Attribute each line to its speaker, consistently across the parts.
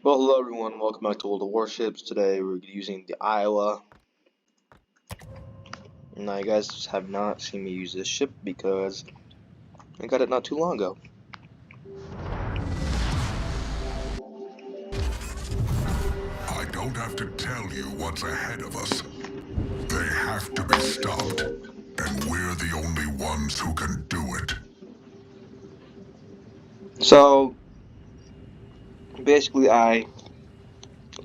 Speaker 1: Well, hello everyone, welcome back to the Warships. Today we're using the Iowa. Now you guys have not seen me use this ship because I got it not too long ago.
Speaker 2: I don't have to tell you what's ahead of us. They have to be stopped, and we're the only ones who can do it.
Speaker 1: So, basically I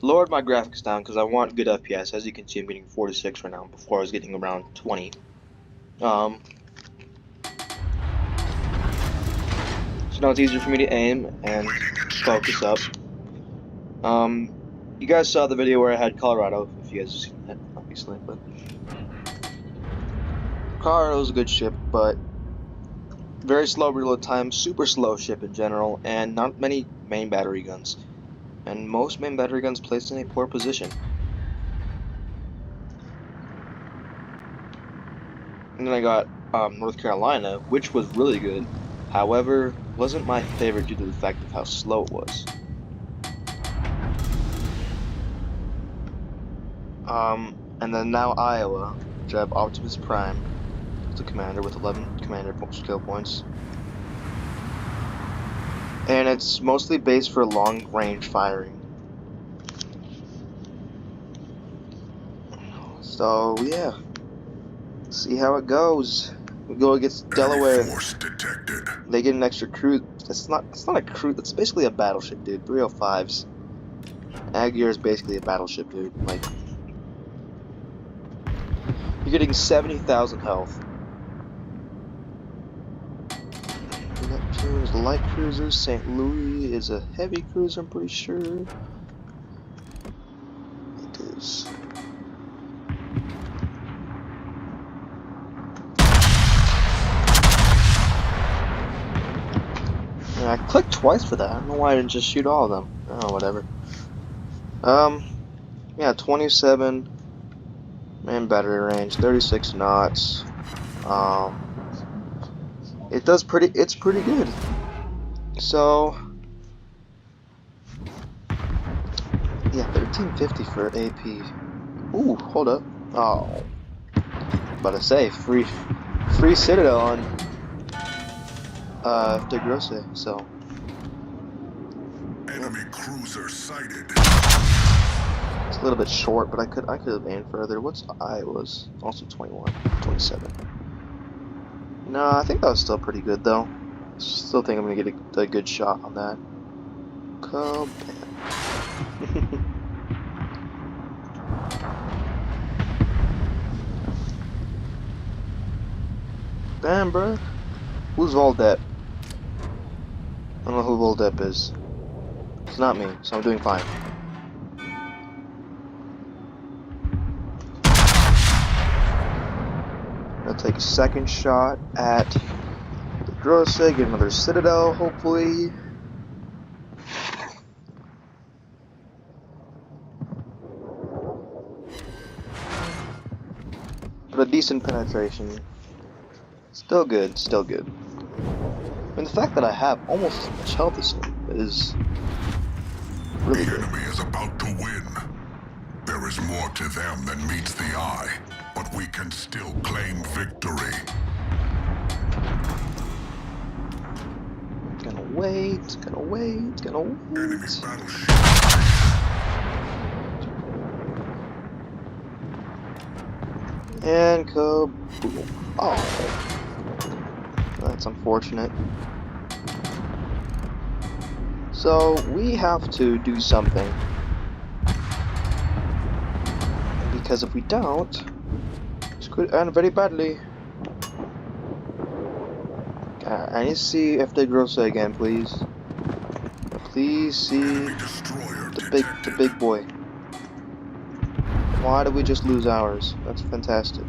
Speaker 1: lowered my graphics down because I want good FPS. As you can see, I'm getting 46 right now. Before I was getting around 20. So now it's easier for me to aim and focus up. You guys saw the video where I had Colorado, if you guys have seen that, obviously, but Colorado's a good ship, but very slow reload time, super slow ship in general, and not many main battery guns. And most main battery guns placed in a poor position. And then I got North Carolina, which was really good. However, wasn't my favorite due to the fact of how slow it was. And then now Iowa, which I have Optimus Prime as the commander with 11 commander skill points. And it's mostly based for long range firing. So yeah, see how it goes. We go against Delaware.
Speaker 2: Force detected.
Speaker 1: They get an extra crew. It's not a crew. It's basically a battleship, dude. 305s. Aguirre is basically a battleship, dude. Like, you're getting 70,000 health. Neptune's light cruisers. St. Louis is a heavy cruiser, I'm pretty sure. It is. Yeah, I clicked twice for that. I don't know why I didn't just shoot all of them. Oh, whatever. Yeah, 27 main battery range, 36 knots. It's pretty good. So, yeah, 1350 for AP. Ooh, hold up. Oh, about to say free Citadel on De Grosse. So,
Speaker 2: Enemy cruiser sighted.
Speaker 1: it's a little bit short, but I could have aimed further. What's Iowa's? Also 21, 27. No, I think that was still pretty good though. Still think I'm gonna get a good shot on that. Come Damn, bro. Who's Voldep? I don't know who Voldep is. It's not me, so I'm doing fine. I'll take a second shot at the Grosse, get another Citadel, hopefully. But a decent penetration. Still good, still good. I mean, the fact that I have almost as much health as him is really good.
Speaker 2: The enemy is about to win. There is more to them than meets the eye, but we can still claim victory.
Speaker 1: Gonna wait.
Speaker 2: Enemy battleship.
Speaker 1: And kaboom. Oh. That's unfortunate. So, we have to do something. Because if we don't, this could end very badly. I need to see if they grow so again, please. Please see the big boy. Why did we just lose ours? That's fantastic.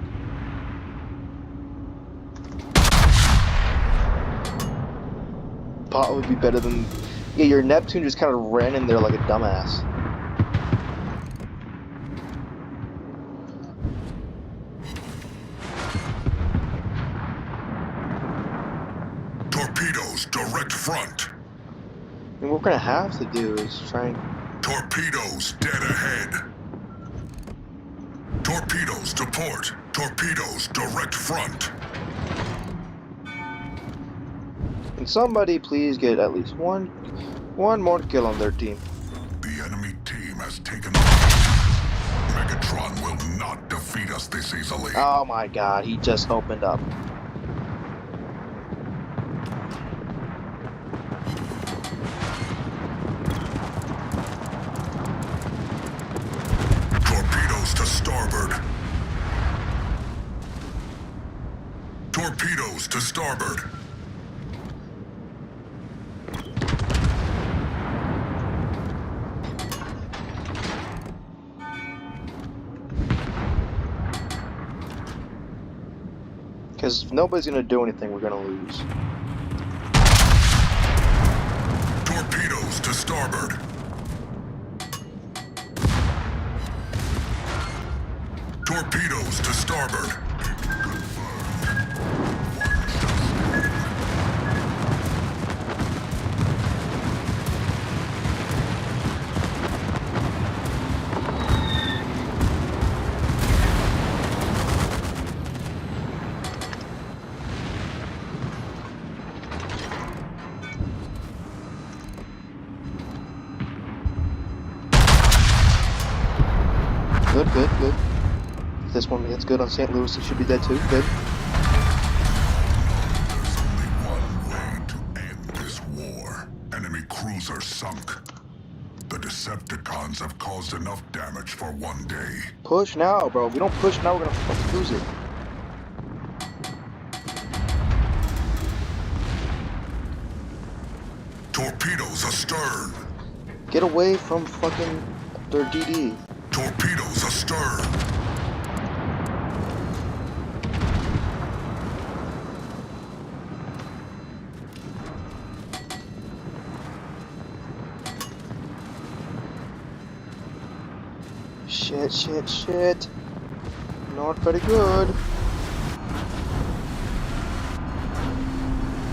Speaker 1: Pot would be better than... Yeah, your Neptune just kind of ran in there like a dumbass.
Speaker 2: Torpedoes direct front.
Speaker 1: And what we're gonna have to do is try and
Speaker 2: Torpedoes dead ahead. Torpedoes to port. Torpedoes direct front.
Speaker 1: Can somebody please get at least one more kill on their team?
Speaker 2: The enemy team has taken. Megatron will not defeat us this easily.
Speaker 1: Oh my god, he just opened up.
Speaker 2: Torpedoes to starboard. Torpedoes to starboard.
Speaker 1: Because if nobody's gonna do anything, we're gonna lose.
Speaker 2: Torpedoes to starboard. Torpedoes to starboard.
Speaker 1: Good, good, good. If this one gets good on St. Louis, it should be dead too. Good.
Speaker 2: There's only one way to end this war. Enemy cruiser sunk. The Decepticons have caused enough damage for one day.
Speaker 1: Push now, bro. If we don't push now, we're gonna fucking lose it.
Speaker 2: Torpedoes astern.
Speaker 1: Get away from fucking their DD.
Speaker 2: Torpedoes astern.
Speaker 1: Shit, shit, shit. Not very good.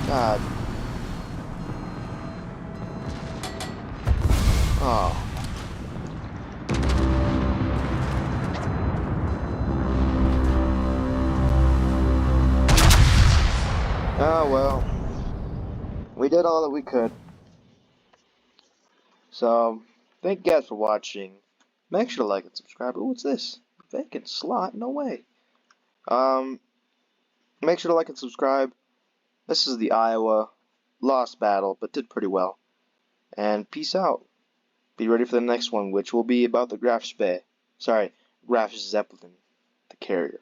Speaker 1: God. Oh. Oh well. We did all that we could. So, thank you guys for watching. Make sure to like and subscribe. Ooh, what's this? Vacant slot? No way. Make sure to like and subscribe. This is the Iowa. Lost battle, but did pretty well. And peace out. Be ready for the next one, which will be about the Graf Spee. Sorry, Graf Zeppelin, the carrier.